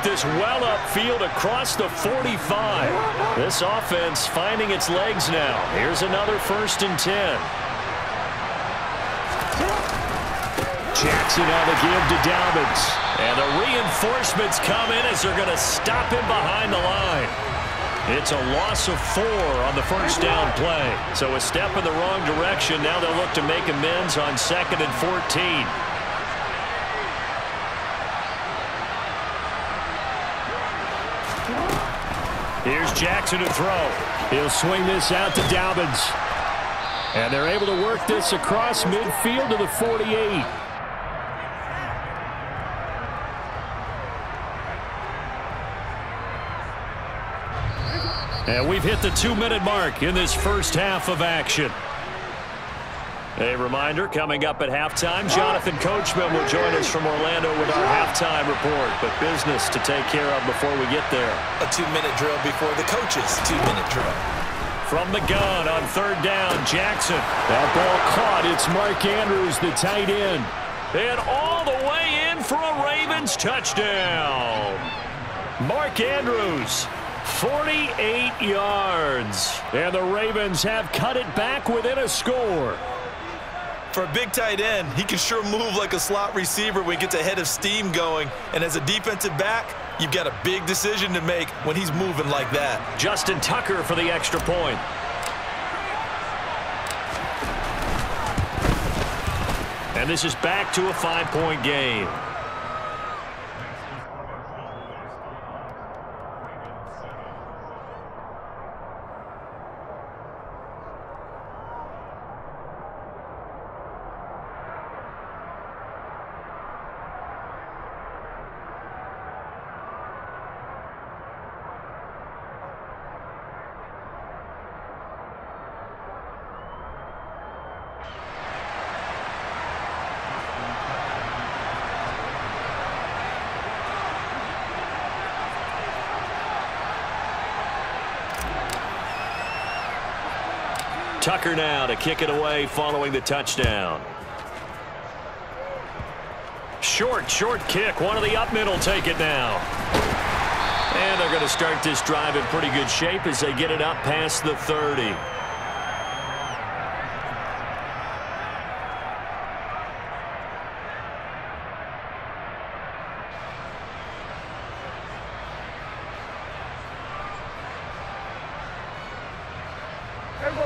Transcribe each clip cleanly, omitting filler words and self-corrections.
this well upfield across the 45. This offense finding its legs now. Here's another 1st and 10. Jackson on the give to Dobbins. And the reinforcements come in as they're going to stop him behind the line. It's a loss of 4 on the 1st down play. So a step in the wrong direction. Now they'll look to make amends on 2nd and 14. Here's Jackson to throw. He'll swing this out to Dobbins. And they're able to work this across midfield to the 48. And we've hit the 2-minute mark in this first half of action. A reminder, coming up at halftime, Jonathan Coachman will join us from Orlando with our halftime report. But business to take care of before we get there. A 2-minute drill before the coach's 2-minute drill. From the gun on 3rd down, Jackson. That ball caught. It's Mark Andrews, the tight end. And all the way in for a Ravens touchdown. Mark Andrews. 48 yards. And the Ravens have cut it back within a score. For a big tight end, he can sure move like a slot receiver when he gets a head of steam going. And as a defensive back, you've got a big decision to make when he's moving like that. Justin Tucker for the extra point. And this is back to a 5-point game. Tucker now to kick it away following the touchdown. Short kick. One of the up mid will take it now. And they're going to start this drive in pretty good shape as they get it up past the 30.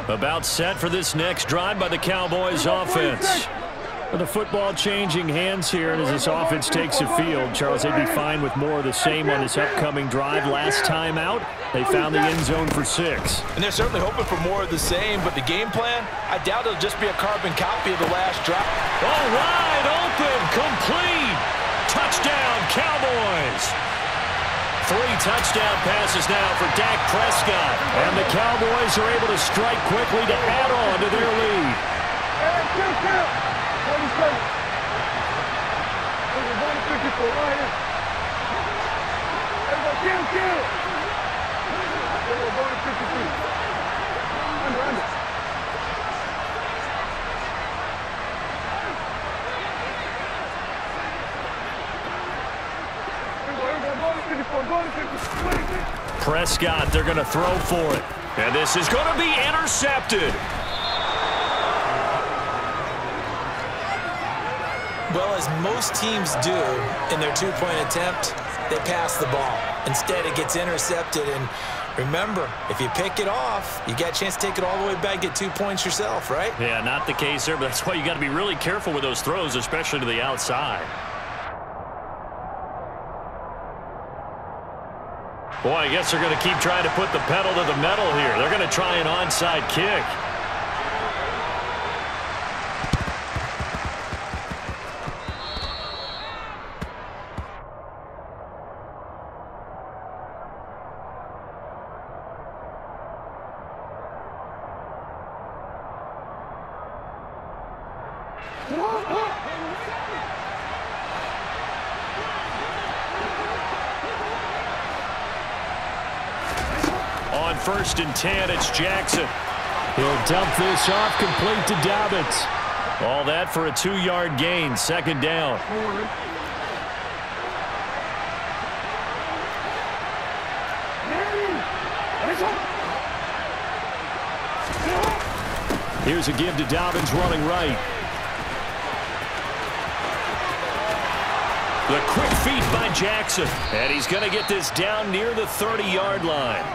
About set for this next drive by the Cowboys offense. The football changing hands here, and as this offense takes the field, Charles, they'd be fine with more of the same on this upcoming drive. Last time out, they found the end zone for 6. And they're certainly hoping for more of the same, but the game plan, I doubt it'll just be a carbon copy of the last drive. Oh, wide open, complete. Touchdown, Cowboys. 3 touchdown passes now for Dak Prescott. And the Cowboys are able to strike quickly to add on to their lead. Prescott, they're going to throw for it. And this is going to be intercepted. Well, as most teams do in their 2-point attempt, they pass the ball. Instead, it gets intercepted. And remember, if you pick it off, you got a chance to take it all the way back, get 2 points yourself, right? Yeah, not the case there, but that's why you got to be really careful with those throws, especially to the outside. Boy, I guess they're going to keep trying to put the pedal to the metal here. They're going to try an onside kick. On 1st and 10, it's Jackson. He'll dump this off, complete to Dobbins. All that for a 2-yard gain, 2nd down. Here's a give to Dobbins running right. The quick feed by Jackson. And he's going to get this down near the 30-yard line.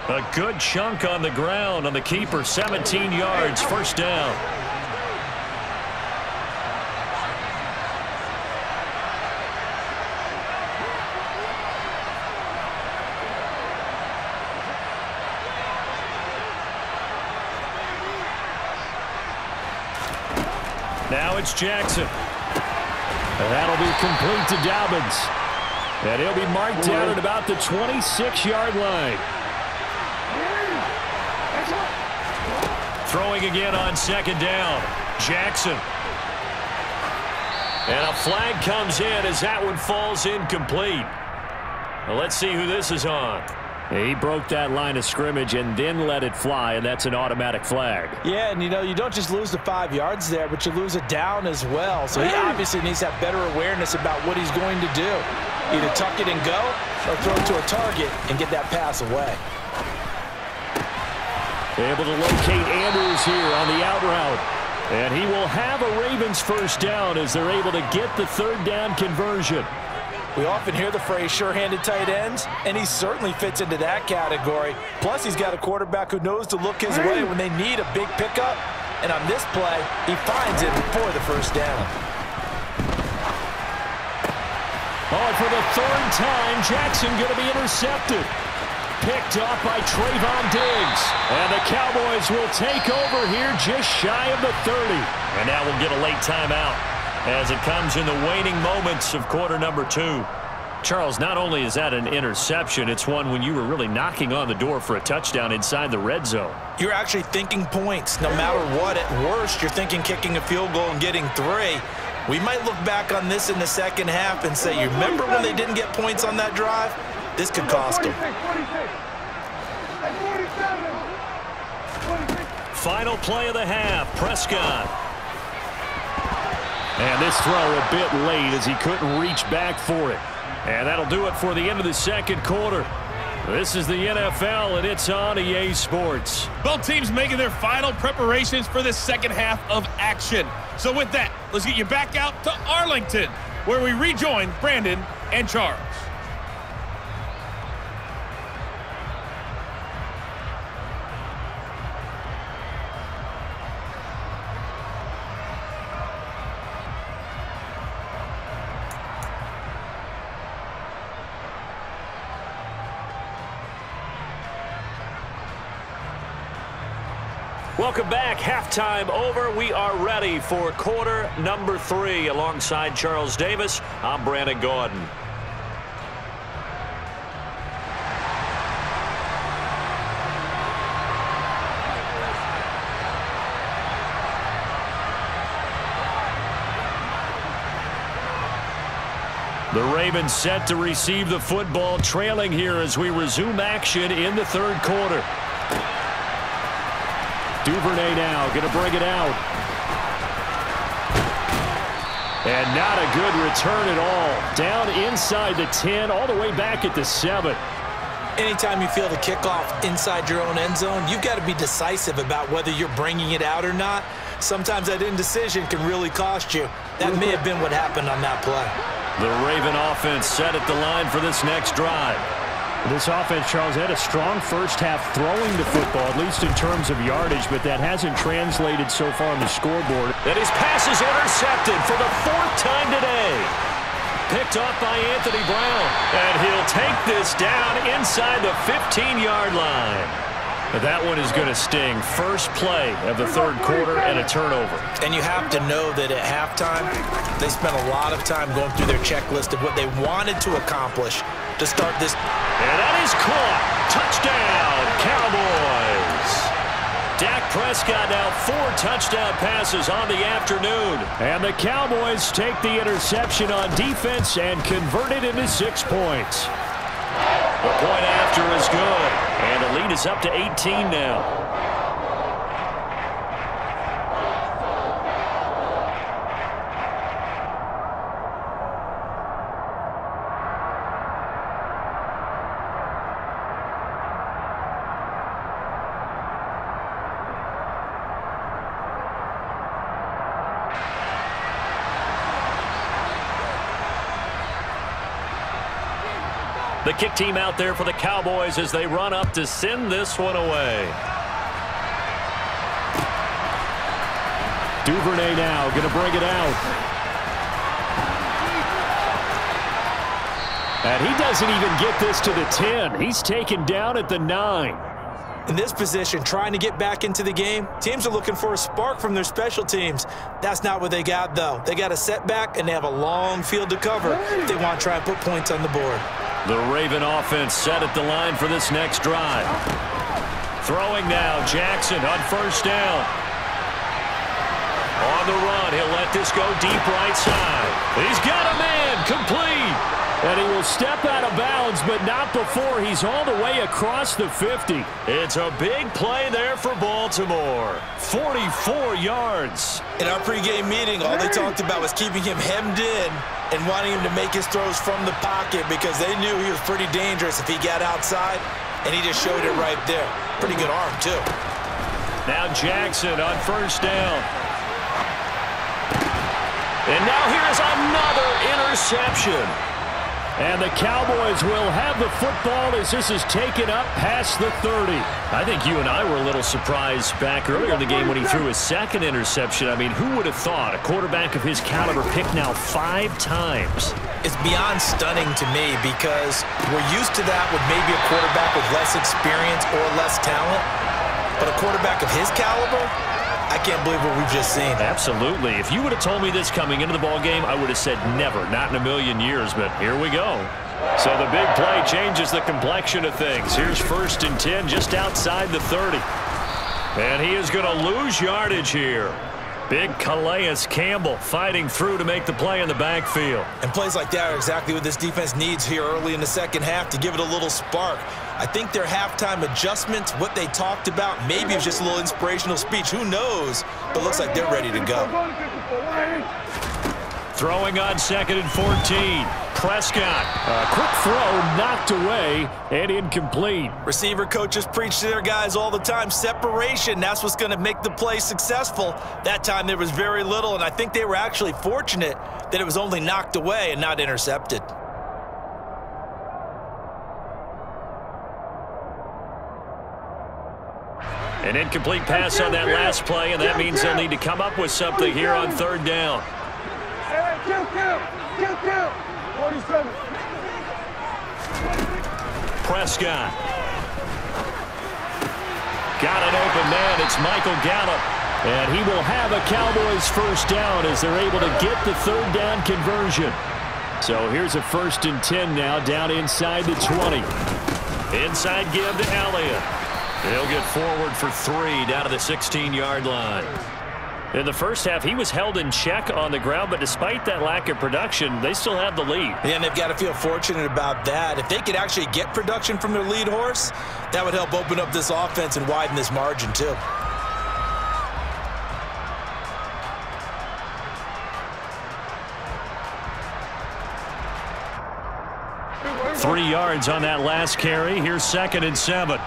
A good chunk on the ground on the keeper. 17 yards, first down. Now it's Jackson. And that'll be complete to Dobbins. And he'll be marked down at about the 26-yard line. Throwing again on second down. Jackson. And a flag comes in as that one falls incomplete. Well, let's see who this is on. He broke that line of scrimmage and then let it fly, and that's an automatic flag. Yeah, and you don't just lose the 5 yards there, but you lose it down as well. So he obviously needs to have better awareness about what he's going to do. Either tuck it and go or throw it to a target and get that pass away. Able to locate Andrews here on the out route. And he will have a Ravens first down as they're able to get the third down conversion. We often hear the phrase sure-handed tight ends, and he certainly fits into that category. Plus, he's got a quarterback who knows to look his way when they need a big pickup. And on this play, he finds it for the first down. Oh, and for the third time, Jackson going to be intercepted. Picked off by Trayvon Diggs. And the Cowboys will take over here just shy of the 30. And now we'll get a late timeout as it comes in the waning moments of quarter number 2. Charles, not only is that an interception, it's one when you were really knocking on the door for a touchdown inside the red zone. You're actually thinking points. No matter what, at worst, you're thinking kicking a field goal and getting 3. We might look back on this in the second half and say, you remember when they didn't get points on that drive? This could cost them. Final play of the half, Prescott. And this throw a bit late as he couldn't reach back for it. And that'll do it for the end of the second quarter. This is the NFL, and it's on EA Sports. Both teams making their final preparations for the second half of action. So with that, let's get you back out to Arlington, where we rejoin Brandon and Charles. Welcome back. Halftime over. We are ready for quarter number 3. Alongside Charles Davis, I'm Brandon Gordon. The Ravens set to receive the football, trailing here as we resume action in the third quarter. Duvernay now going to bring it out. And not a good return at all. Down inside the 10, all the way back at the 7. Anytime you feel the kickoff inside your own end zone, you've got to be decisive about whether you're bringing it out or not. Sometimes that indecision can really cost you. That may have been what happened on that play. The Raven offense set at the line for this next drive. This offense, Charles, had a strong first half throwing the football, at least in terms of yardage, but that hasn't translated so far on the scoreboard. And his pass is intercepted for the 4th time today. Picked off by Anthony Brown. And he'll take this down inside the 15-yard line. That one is going to sting. First play of the third quarter and a turnover. And you have to know that at halftime, they spent a lot of time going through their checklist of what they wanted to accomplish to start this. And that is caught. Touchdown, Cowboys. Dak Prescott now 4 touchdown passes on the afternoon. And the Cowboys take the interception on defense and convert it into 6 points. The point after is good. And the lead is up to 18 now. The kick team out there for the Cowboys as they run up to send this one away. Duvernay now going to bring it out. And he doesn't even get this to the 10. He's taken down at the 9. In this position, trying to get back into the game, teams are looking for a spark from their special teams. That's not what they got, though. They got a setback, and they have a long field to cover if they want to try and put points on the board. The Raven offense set at the line for this next drive. Throwing now, Jackson on first down. On the run, he'll let this go deep right side. He's got a man, complete. And he will step out of bounds, but not before he's all the way across the 50. It's a big play there for Baltimore. 44 yards. In our pregame meeting, all they talked about was keeping him hemmed in and wanting him to make his throws from the pocket because they knew he was pretty dangerous if he got outside, and he just showed it right there. Pretty good arm, too. Now Jackson on first down. And now here's another interception. And the Cowboys will have the football as this is taken up past the 30. I think you and I were a little surprised back earlier in the game when he threw his second interception. I mean, who would have thought a quarterback of his caliber picked now 5 times? It's beyond stunning to me because we're used to that with maybe a quarterback with less experience or less talent. But a quarterback of his caliber, I can't believe what we've just seen. Absolutely. If you would have told me this coming into the ballgame, I would have said never, not in a million years, but here we go. So the big play changes the complexion of things. Here's 1st and 10 just outside the 30. And he is going to lose yardage here. Big Calais Campbell fighting through to make the play in the backfield. And plays like that are exactly what this defense needs here early in the second half to give it a little spark. I think their halftime adjustments, what they talked about, maybe it was just a little inspirational speech. Who knows? But looks like they're ready to go. Throwing on 2nd and 14. Prescott. A quick throw knocked away and incomplete. Receiver coaches preach to their guys all the time. Separation, that's what's going to make the play successful. That time there was very little, and I think they were actually fortunate that it was only knocked away and not intercepted. An incomplete pass on that last play, and that means they'll need to come up with something here on 3rd down. Prescott. Got an open man. It's Michael Gallup. And he will have a Cowboys first down as they're able to get the 3rd down conversion. So here's a 1st and 10 now down inside the 20. Inside give to Elliott. He'll get forward for 3 down to the 16-yard line. In the first half, he was held in check on the ground, but despite that lack of production, they still have the lead. Yeah, and they've got to feel fortunate about that. If they could actually get production from their lead horse, that would help open up this offense and widen this margin, too. Three yards on that last carry. Here's 2nd and 7.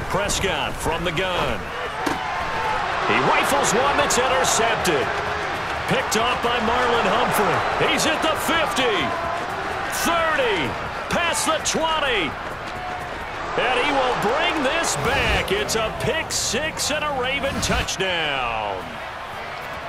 Prescott from the gun. He rifles one that's intercepted. Picked off by Marlon Humphrey. He's at the 50. 30. Past the 20. And he will bring this back. It's a pick 6 and a Raven touchdown.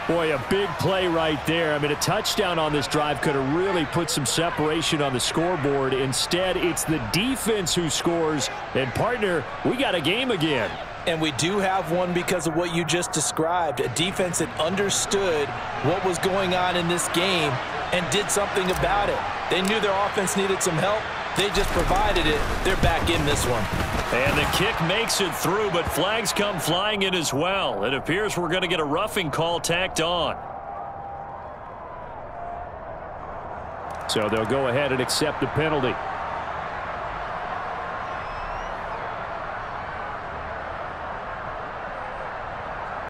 Boy, a big play right there. I mean, a touchdown on this drive could have really put some separation on the scoreboard. Instead, it's the defense who scores. And, partner, we got a game again. And we do have one because of what you just described. A defense that understood what was going on in this game and did something about it. They knew their offense needed some help. They just provided it. They're back in this one. And the kick makes it through, but flags come flying in as well. It appears we're going to get a roughing call tacked on. So they'll go ahead and accept the penalty.